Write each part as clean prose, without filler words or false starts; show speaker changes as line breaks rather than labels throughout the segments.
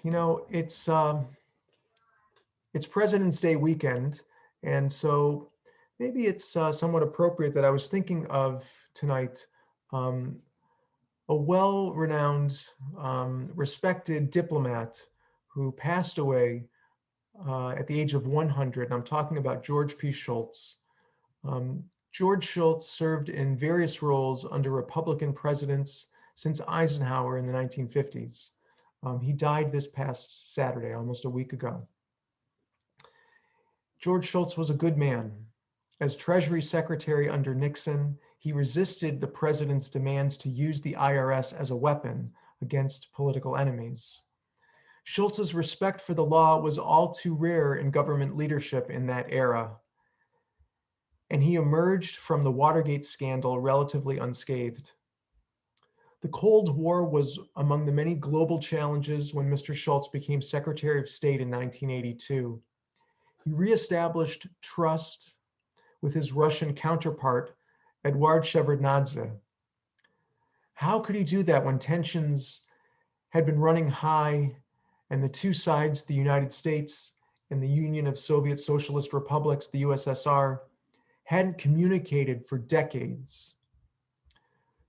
it's President's Day weekend, and so maybe it's somewhat appropriate that I was thinking of tonight um, a well-renowned, respected diplomat who passed away at the age of 100. And I'm talking about George P. Shultz. George Shultz served in various roles under Republican presidents since Eisenhower in the 1950s. He died this past Saturday, almost a week ago. George Shultz was a good man. As Treasury Secretary under Nixon, he resisted the president's demands to use the IRS as a weapon against political enemies. Shultz's respect for the law was all too rare in government leadership in that era, and he emerged from the Watergate scandal relatively unscathed. The Cold War was among the many global challenges when Mr. Shultz became Secretary of State in 1982. He reestablished trust with his Russian counterpart, Eduard Shevardnadze. How could he do that when tensions had been running high and the two sides, the United States and the Union of Soviet Socialist Republics, the USSR, hadn't communicated for decades?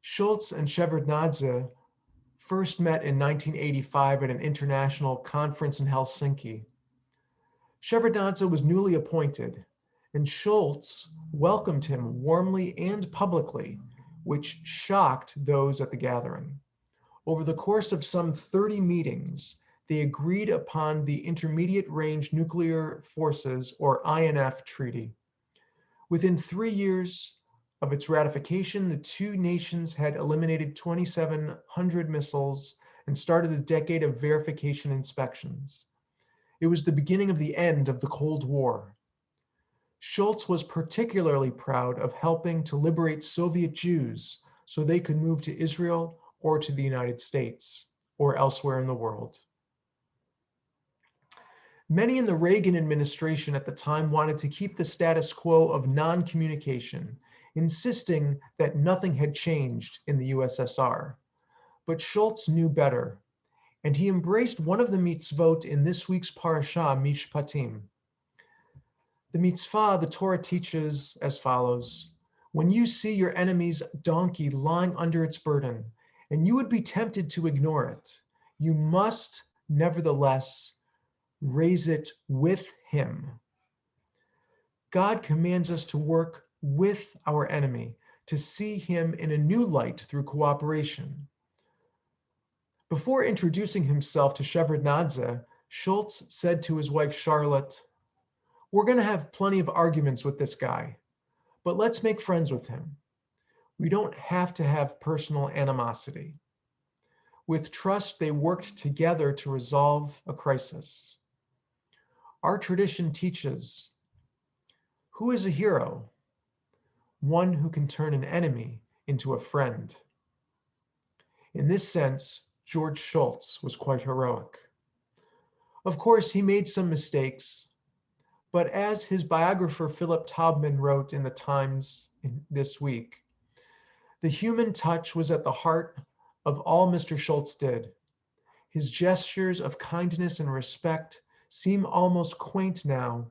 Shultz and Shevardnadze first met in 1985 at an international conference in Helsinki. Shevardnadze was newly appointed, and Shultz welcomed him warmly and publicly, which shocked those at the gathering. Over the course of some 30 meetings, they agreed upon the Intermediate Range Nuclear Forces, or INF, treaty. Within 3 years of its ratification, the two nations had eliminated 2,700 missiles and started a decade of verification inspections. It was the beginning of the end of the Cold War. Shultz was particularly proud of helping to liberate Soviet Jews so they could move to Israel or to the United States or elsewhere in the world. Many in the Reagan administration at the time wanted to keep the status quo of non-communication, insisting that nothing had changed in the USSR. But Shultz knew better, and he embraced one of the mitzvot in this week's parasha, Mishpatim. The mitzvah, the Torah teaches as follows: when you see your enemy's donkey lying under its burden, and you would be tempted to ignore it, you must nevertheless raise it with him. God commands us to work with our enemy, to see him in a new light through cooperation. Before introducing himself to Shevardnadze, Shultz said to his wife Charlotte, "We're going to have plenty of arguments with this guy, but let's make friends with him. We don't have to have personal animosity." With trust, they worked together to resolve a crisis. Our tradition teaches, who is a hero? One who can turn an enemy into a friend. In this sense, George Shultz was quite heroic. Of course, he made some mistakes, but as his biographer Philip Taubman wrote in the Times this week, the human touch was at the heart of all Mr. Shultz did. His gestures of kindness and respect seem almost quaint now,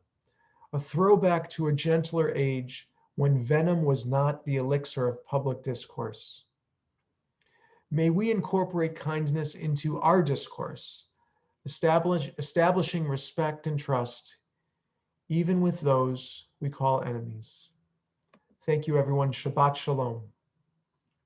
a throwback to a gentler age when venom was not the elixir of public discourse. May we incorporate kindness into our discourse, establishing respect and trust, even with those we call enemies. Thank you, everyone. Shabbat Shalom.